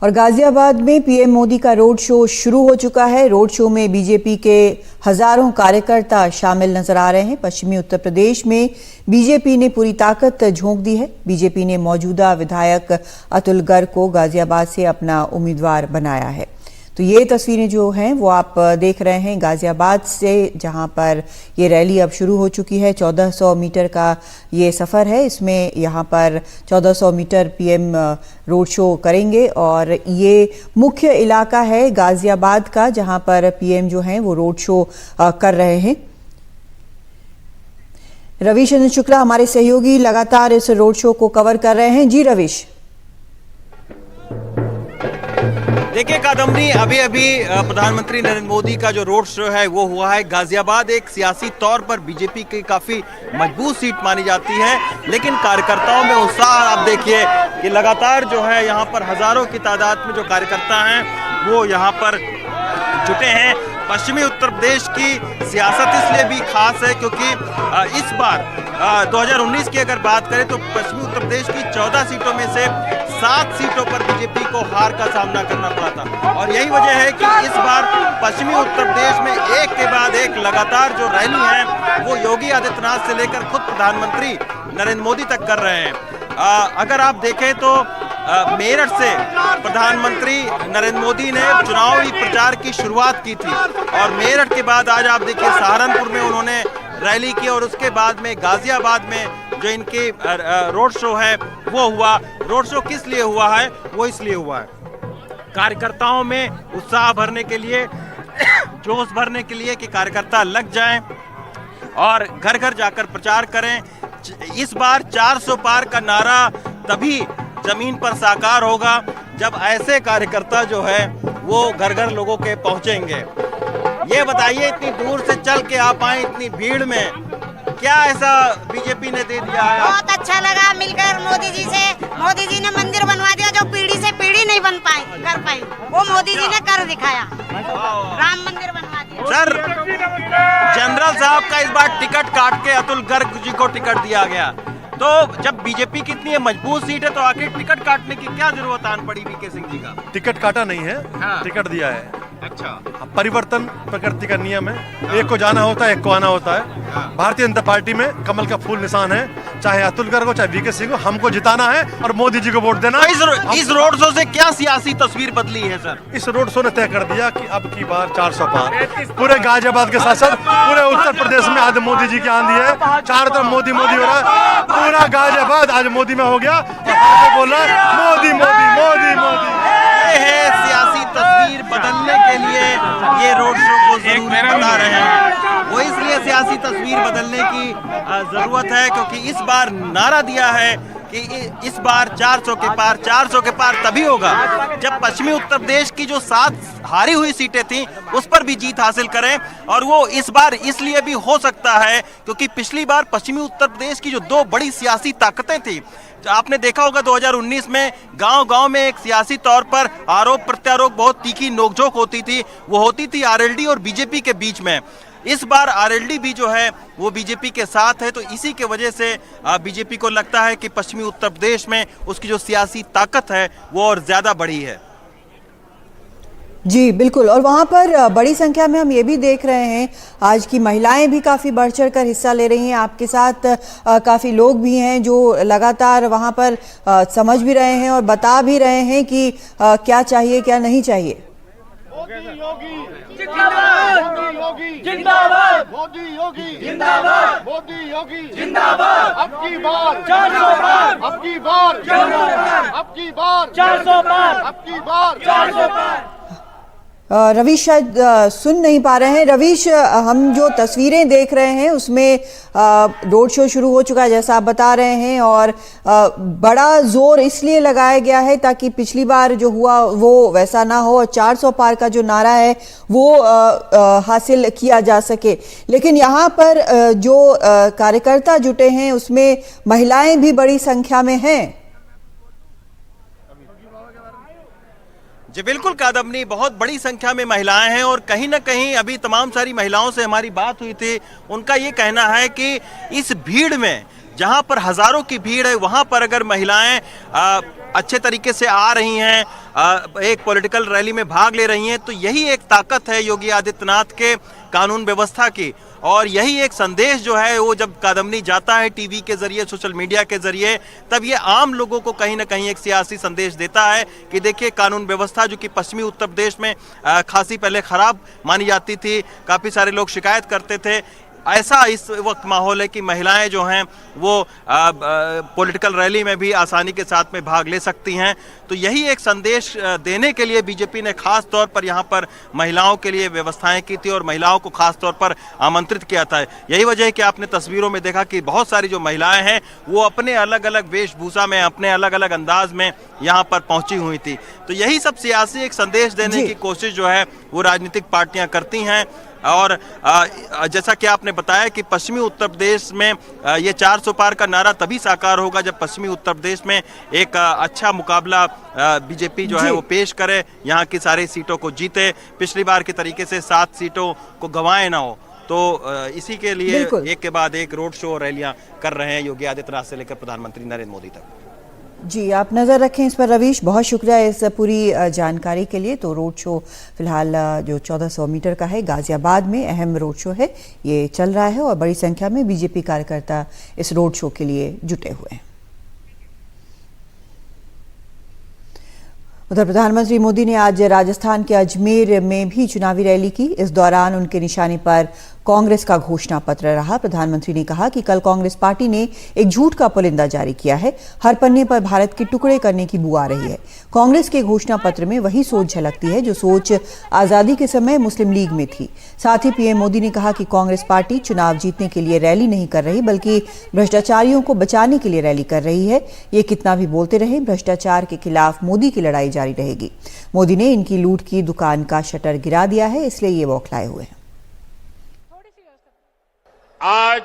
और गाजियाबाद में पीएम मोदी का रोड शो शुरू हो चुका है। रोड शो में बीजेपी के हजारों कार्यकर्ता शामिल नजर आ रहे हैं। पश्चिमी उत्तर प्रदेश में बीजेपी ने पूरी ताकत झोंक दी है। बीजेपी ने मौजूदा विधायक अतुल गर्ग को गाजियाबाद से अपना उम्मीदवार बनाया है। तो ये तस्वीरें जो हैं वो आप देख रहे हैं गाजियाबाद से, जहां पर ये रैली अब शुरू हो चुकी है। 1400 मीटर का ये सफ़र है। इसमें यहाँ पर 1400 मीटर पीएम रोड शो करेंगे और ये मुख्य इलाका है गाजियाबाद का, जहां पर पीएम जो हैं वो रोड शो कर रहे हैं। रवीश चंद्र शुक्ला हमारे सहयोगी लगातार इस रोड शो को कवर कर रहे हैं। जी रवीश। देखिए कादम्बरी, अभी अभी प्रधानमंत्री नरेंद्र मोदी का जो रोड शो है वो हुआ है। गाजियाबाद एक सियासी तौर पर बीजेपी की काफी मजबूत सीट मानी जाती है, लेकिन कार्यकर्ताओं में उत्साह आप देखिए कि लगातार जो है यहाँ पर हजारों की तादाद में जो कार्यकर्ता हैं वो यहाँ पर जुटे हैं। पश्चिमी उत्तर प्रदेश की सियासत इसलिए भी खास है क्योंकि इस बार 2019 की अगर बात करें तो पश्चिमी उत्तर प्रदेश की 14 सीटों में से 7 सीटों पर बीजेपी को हार का सामना करना पड़ा था। और यही वजह है कि इस बार पश्चिमी उत्तर प्रदेश में एक के बाद एक लगातार जो रैली है वो योगी आदित्यनाथ से लेकर खुद प्रधानमंत्री नरेंद्र मोदी तक कर रहे हैं। अगर आप देखें तो मेरठ से प्रधानमंत्री नरेंद्र मोदी ने चुनावी प्रचार की शुरुआत की थी और मेरठ के बाद आज आप देखिए सहारनपुर में उन्होंने रैली की और उसके बाद में गाजियाबाद में जो इनकी रोड शो है वो हुआ। रोड शो किस लिए हुआ है? वो इसलिए हुआ है कार्यकर्ताओं में उत्साह भरने के लिए, जोश भरने के लिए कि कार्यकर्ता लग जाएं और घर घर जाकर प्रचार करें। इस बार 400 पार का नारा तभी जमीन पर साकार होगा जब ऐसे कार्यकर्ता जो है वो घर घर लोगों के पहुंचेंगे। ये बताइए, इतनी दूर से चल के आप आए इतनी भीड़ में, क्या ऐसा बीजेपी ने दे दिया है? बहुत अच्छा लगा मिलकर मोदी जी से। मोदी जी ने मंदिर बनवा दिया जो पीढ़ी से पीढ़ी नहीं कर पाई, वो मोदी जी ने कर दिखाया। राम मंदिर बनवा दिया। सर, जनरल साहब का इस बार टिकट काट के अतुल गर्ग जी को टिकट दिया गया, तो जब बीजेपी की इतनी मजबूत सीट है तो आखिर टिकट काटने की क्या जरूरत आन पड़ी वीके सिंह जी का? टिकट काटा नहीं है, हाँ। टिकट दिया है। अच्छा, परिवर्तन प्रकृति का नियम है, एक को जाना होता है, एक को आना होता है। भारतीय जनता पार्टी में कमल का फूल निशान है, चाहे अतुल गर्ग हो चाहे वीके सिंह हो, हमको जिताना है और मोदी जी को वोट देना है। इस रोड शो से क्या सियासी तस्वीर बदली है सर? इस रोड शो ने तय कर दिया कि अब की बार 400 पार। पूरे गाजियाबाद के साथ साथ पूरे उत्तर प्रदेश में आज मोदी जी की आंधी है। चारों तरफ मोदी मोदी हो रहा है। पूरा गाजियाबाद आज मोदी में हो गया और बोल रहा है मोदी मोदी मोदी मोदी। ये है सियासी तस्वीर बदलने के लिए ये रोड शो को जरूरी बता रहे हैं। वो इसलिए सियासी तस्वीर बदलने की जरूरत है क्योंकि इस बार नारा दिया है कि इस बार 400 के पार तभी होगा जब पश्चिमी उत्तर प्रदेश की जो 7 हारी हुई सीटें थी उस पर भी जीत हासिल करें। और वो इस बार इसलिए भी हो सकता है क्योंकि पिछली बार पश्चिमी उत्तर प्रदेश की जो 2 बड़ी सियासी ताकतें थी, आपने देखा होगा 2019 में गांव-गांव में एक सियासी तौर पर आरोप प्रत्यारोप बहुत तीखी नोकझोंक होती थी, वो होती थी आरएलडी और बीजेपी के बीच में। इस बार आरएलडी भी जो है वो बीजेपी के साथ है, तो इसी के वजह से बीजेपी को लगता है कि पश्चिमी उत्तर प्रदेश में उसकी जो सियासी ताकत है वो और ज्यादा बढ़ी है। जी बिल्कुल, और वहाँ पर बड़ी संख्या में हम ये भी देख रहे हैं आज की महिलाएं भी काफ़ी बढ़ चढ़ कर हिस्सा ले रही हैं। आपके साथ काफ़ी लोग भी हैं जो लगातार वहाँ पर समझ भी रहे हैं और बता भी रहे हैं कि क्या चाहिए क्या नहीं चाहिए। मोदी योगी जिंदाबाद, मोदी योगी जिंदाबाद, मोदी योगी जिंदाबाद, मोदी योगी जिंदाबाद। अब की बार 400 पार, अब की बार 400 पार, अब की बार 400 पार, अब की बार 400 पार। रवीश शायद सुन नहीं पा रहे हैं। रवीश, हम जो तस्वीरें देख रहे हैं उसमें रोड शो शुरू हो चुका है जैसा आप बता रहे हैं, और बड़ा जोर इसलिए लगाया गया है ताकि पिछली बार जो हुआ वो वैसा ना हो और 400 पार का जो नारा है वो हासिल किया जा सके। लेकिन यहाँ पर जो कार्यकर्ता जुटे हैं उसमें महिलाएं भी बड़ी संख्या में हैं। जी बिल्कुल कादम्बरी, बहुत बड़ी संख्या में महिलाएं हैं और कहीं ना कहीं अभी तमाम सारी महिलाओं से हमारी बात हुई थी, उनका ये कहना है कि इस भीड़ में जहां पर हजारों की भीड़ है वहां पर अगर महिलाएं अच्छे तरीके से आ रही हैं, एक पॉलिटिकल रैली में भाग ले रही हैं, तो यही एक ताकत है योगी आदित्यनाथ के कानून व्यवस्था की। और यही एक संदेश जो है वो जब कादम्बनी जाता है टीवी के जरिए, सोशल मीडिया के जरिए, तब ये आम लोगों को कहीं ना कहीं एक सियासी संदेश देता है कि देखिए कानून व्यवस्था जो कि पश्चिमी उत्तर प्रदेश में खासी पहले खराब मानी जाती थी, काफ़ी सारे लोग शिकायत करते थे, ऐसा इस वक्त माहौल है कि महिलाएं जो हैं वो पॉलिटिकल रैली में भी आसानी के साथ में भाग ले सकती हैं। तो यही एक संदेश देने के लिए बीजेपी ने खास तौर पर यहाँ पर महिलाओं के लिए व्यवस्थाएं की थी और महिलाओं को खास तौर पर आमंत्रित किया था। यही वजह है कि आपने तस्वीरों में देखा कि बहुत सारी जो महिलाएं हैं वो अपने अलग अलग वेशभूषा में, अपने अलग अलग अंदाज में यहाँ पर पहुंची हुई थी। तो यही सब सियासी एक संदेश देने की कोशिश जो है वो राजनीतिक पार्टियां करती हैं। और जैसा कि आपने बताया कि पश्चिमी उत्तर प्रदेश में ये 400 पार का नारा तभी साकार होगा जब पश्चिमी उत्तर प्रदेश में एक अच्छा मुकाबला बीजेपी जो है वो पेश करे, यहाँ की सारी सीटों को जीते, पिछली बार की तरीके से 7 सीटों को गंवाए ना हो। तो इसी के लिए एक के बाद एक रोड शो और रैलियां कर रहे हैं योगी आदित्यनाथ से लेकर प्रधानमंत्री नरेंद्र मोदी तक। जी, आप नज़र रखें इस पर रवीश, बहुत शुक्रिया इस पूरी जानकारी के लिए। तो रोड शो फिलहाल जो 1400 मीटर का है गाजियाबाद में अहम रोड शो है, ये चल रहा है और बड़ी संख्या में बीजेपी कार्यकर्ता इस रोड शो के लिए जुटे हुए हैं। उधर प्रधानमंत्री मोदी ने आज राजस्थान के अजमेर में भी चुनावी रैली की। इस दौरान उनके निशाने पर कांग्रेस का घोषणा पत्र रहा। प्रधानमंत्री ने कहा कि कल कांग्रेस पार्टी ने एक झूठ का पुलिंदा जारी किया है, हर पन्ने पर भारत के टुकड़े करने की बू आ रही है। कांग्रेस के घोषणा पत्र में वही सोच झलकती है जो सोच आजादी के समय मुस्लिम लीग में थी। साथ ही पीएम मोदी ने कहा कि कांग्रेस पार्टी चुनाव जीतने के लिए रैली नहीं कर रही बल्कि भ्रष्टाचारियों को बचाने के लिए रैली कर रही है। ये कितना भी बोलते रहे, भ्रष्टाचार के खिलाफ मोदी की लड़ाई जारी रहेगी। मोदी ने इनकी लूट की दुकान का शटर गिरा दिया है, इसलिए ये बौखलाए हुए हैं। आज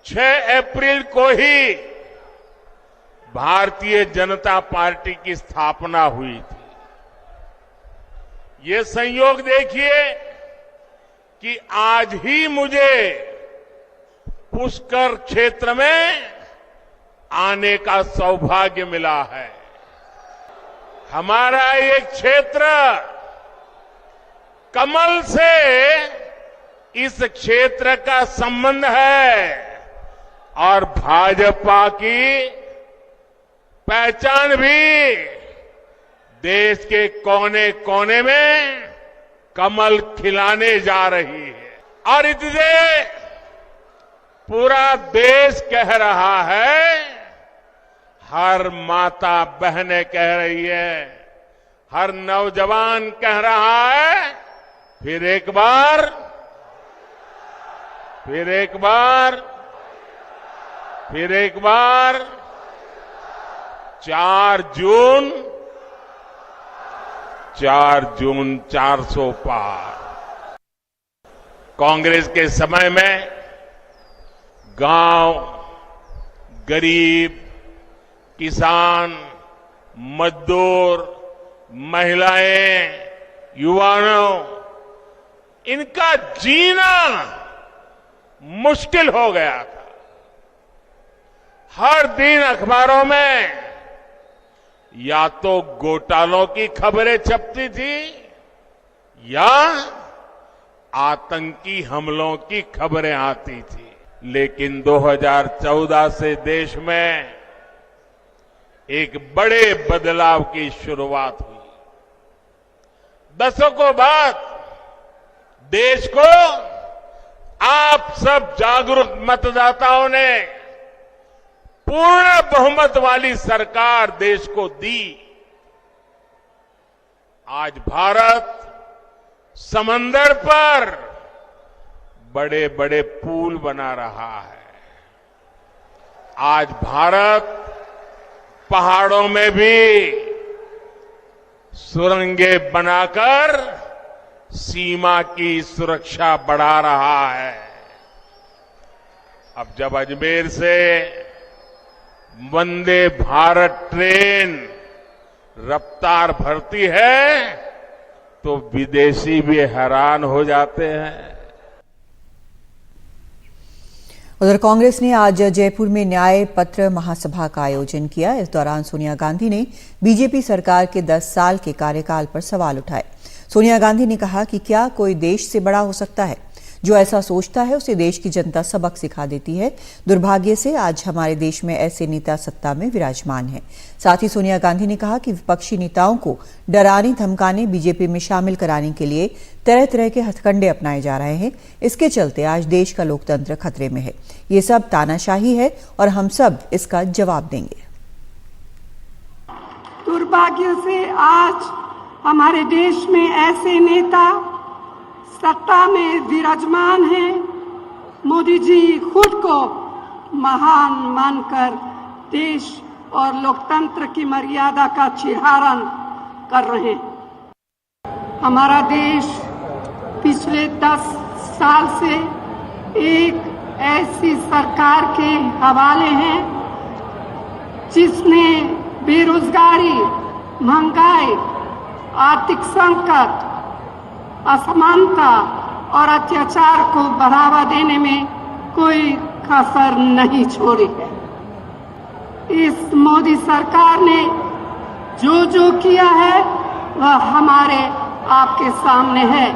6 अप्रैल को ही भारतीय जनता पार्टी की स्थापना हुई थी। ये संयोग देखिए कि आज ही मुझे पुष्कर क्षेत्र में आने का सौभाग्य मिला है। हमारा ये क्षेत्र कमल से इस क्षेत्र का संबंध है और भाजपा की पहचान भी देश के कोने कोने में कमल खिलाने जा रही है। और इसलिए पूरा देश कह रहा है, हर माता बहनें कह रही है, हर नौजवान कह रहा है, फिर एक बार 4 जून 400 पार। कांग्रेस के समय में गांव, गरीब, किसान, मजदूर, महिलाएं, युवाओं, इनका जीना मुश्किल हो गया था। हर दिन अखबारों में या तो घोटालों की खबरें छपती थी या आतंकी हमलों की खबरें आती थी। लेकिन 2014 से देश में एक बड़े बदलाव की शुरुआत हुई। दशकों बाद देश को आप सब जागरूक मतदाताओं ने पूर्ण बहुमत वाली सरकार देश को दी। आज भारत समंदर पर बड़े बड़े पुल बना रहा है। आज भारत पहाड़ों में भी सुरंगें बनाकर सीमा की सुरक्षा बढ़ा रहा है। अब जब अजमेर से वंदे भारत ट्रेन रफ्तार भरती है तो विदेशी भी हैरान हो जाते हैं। उधर कांग्रेस ने आज जयपुर में न्याय पत्र महासभा का आयोजन किया। इस दौरान सोनिया गांधी ने बीजेपी सरकार के 10 साल के कार्यकाल पर सवाल उठाए। सोनिया गांधी ने कहा कि क्या कोई देश से बड़ा हो सकता है? जो ऐसा सोचता है उसे देश की जनता सबक सिखा देती है। दुर्भाग्य से आज हमारे देश में ऐसे नेता सत्ता में विराजमान हैं। साथ ही सोनिया गांधी ने कहा कि विपक्षी नेताओं को डराने धमकाने बीजेपी में शामिल कराने के लिए तरह तरह के हथकंडे अपनाए जा रहे हैं। इसके चलते आज देश का लोकतंत्र खतरे में है। ये सब तानाशाही है और हम सब इसका जवाब देंगे। दुर्भाग्य से आज हमारे देश में ऐसे नेता सत्ता में विराजमान हैं। मोदी जी खुद को महान मानकर देश और लोकतंत्र की मर्यादा का छिहारण कर रहे हैं। हमारा देश पिछले 10 साल से एक ऐसी सरकार के हवाले है जिसने बेरोजगारी, महंगाई, आर्थिक संकट, असमानता और अत्याचार को बढ़ावा देने में कोई कसर नहीं छोड़ी है। इस मोदी सरकार ने जो किया है वह हमारे आपके सामने है।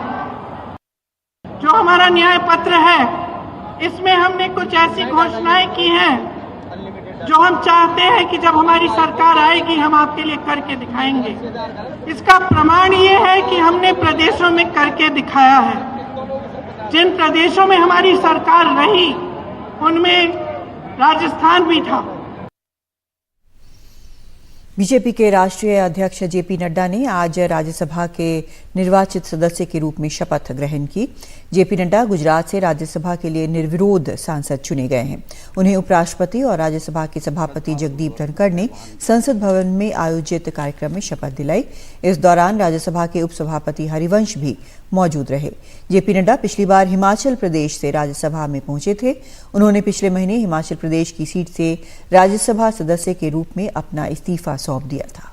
जो हमारा न्याय पत्र है इसमें हमने कुछ ऐसी घोषणाएं की हैं जो हम चाहते हैं कि जब हमारी सरकार आएगी हम आपके लिए करके दिखाएंगे। इसका प्रमाण ये है कि हमने प्रदेशों में करके दिखाया है। जिन प्रदेशों में हमारी सरकार रही उनमें राजस्थान भी था। बीजेपी के राष्ट्रीय अध्यक्ष जेपी नड्डा ने आज राज्यसभा के निर्वाचित सदस्य के रूप में शपथ ग्रहण की। जेपी नड्डा गुजरात से राज्यसभा के लिए निर्विरोध सांसद चुने गए हैं। उन्हें उपराष्ट्रपति और राज्यसभा के सभापति जगदीप धनखड़ ने संसद भवन में आयोजित कार्यक्रम में शपथ दिलाई। इस दौरान राज्यसभा के उपसभापति हरिवंश भी मौजूद रहे। जेपी नड्डा पिछली बार हिमाचल प्रदेश से राज्यसभा में पहुंचे थे। उन्होंने पिछले महीने हिमाचल प्रदेश की सीट से राज्यसभा सदस्य के रूप में अपना इस्तीफा सौंप दिया था।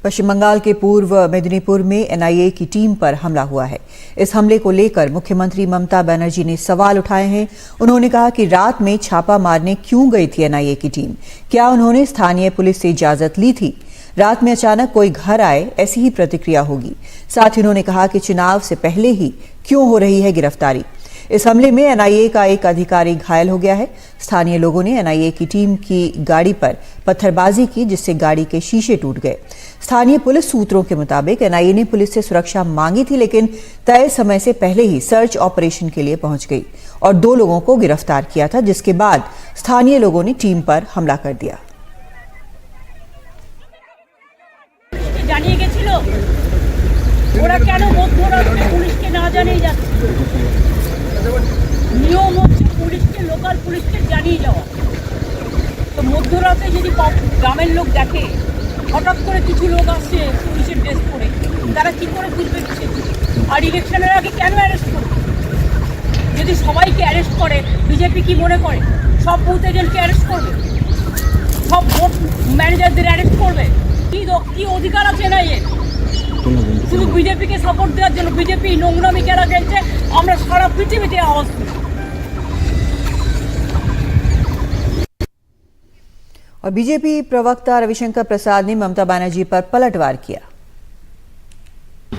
पश्चिम बंगाल के पूर्व मेदिनीपुर में एनआईए की टीम पर हमला हुआ है। इस हमले को लेकर मुख्यमंत्री ममता बनर्जी ने सवाल उठाए हैं। उन्होंने कहा कि रात में छापा मारने क्यों गई थी एनआईए की टीम? क्या उन्होंने स्थानीय पुलिस से इजाजत ली थी? रात में अचानक कोई घर आए, ऐसी ही प्रतिक्रिया होगी। साथ ही उन्होंने कहा कि चुनाव से पहले ही क्यों हो रही है गिरफ्तारी। इस हमले में एनआईए का एक अधिकारी घायल हो गया है। स्थानीय लोगों ने एनआईए की टीम की गाड़ी पर पत्थरबाजी की, जिससे गाड़ी के शीशे टूट गए। स्थानीय पुलिस सूत्रों के मुताबिक एनआईए ने पुलिस से सुरक्षा मांगी थी, लेकिन तय समय से पहले ही सर्च ऑपरेशन के लिए पहुंच गई और 2 लोगों को गिरफ्तार किया था, जिसके बाद स्थानीय लोगों ने टीम पर हमला कर दिया। জানিয়ে গেছিল ওরা কেন মধ্যরাত্রে পুলিশকে না জানিয়ে যাচ্ছে? নিয়ম হচ্ছে পুলিশকে, লোকাল পুলিশকে জানিয়ে যাওয়া। তো মধ্যরাতে যদি গ্রামের লোক দেখে হঠাৎ করে কিছু লোক আসছে পুলিশের ড্রেস পরে, তারা কি করে বুঝবে? আর ইলেকশনের আগে কেন অ্যারেস্ট করবে? যদি সবাইকে অ্যারেস্ট করে বিজেপি কি মনে করে সব বুথ এজেন্টকে অ্যারেস্ট করবে? সব ভোট ম্যানেজারদের অ্যারেস্ট করবে? কি অধিকার আছে না এর? শুধু বিজেপিকে সাপোর্ট দেওয়ার জন্য বিজেপি নোংরামি কেন খেলছে আমরা সারা পৃথিবীতে আওয়াজ তুলি। और बीजेपी प्रवक्ता रविशंकर प्रसाद ने ममता बनर्जी पर पलटवार किया।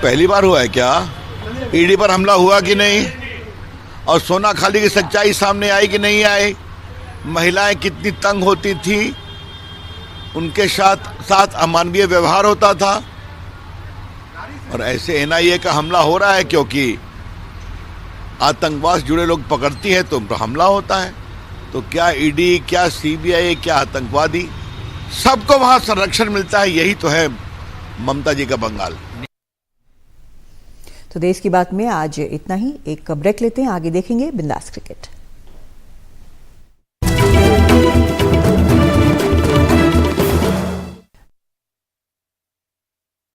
पहली बार हुआ है क्या? ईडी पर हमला हुआ कि नहीं? और सोना खाली की सच्चाई सामने आई कि नहीं आई? महिलाएं कितनी तंग होती थी, उनके साथ अमानवीय व्यवहार होता था, और ऐसे एनआईए का हमला हो रहा है क्योंकि आतंकवाद जुड़े लोग पकड़ती है तो उन पर हमला होता है। तो क्या ईडी, क्या सीबीआई, क्या आतंकवादी, सबको वहां संरक्षण मिलता है। यही तो है ममता जी का बंगाल। तो देश की बात में आज इतना ही। एक ब्रेक लेते हैं, आगे देखेंगे बिंदास क्रिकेट।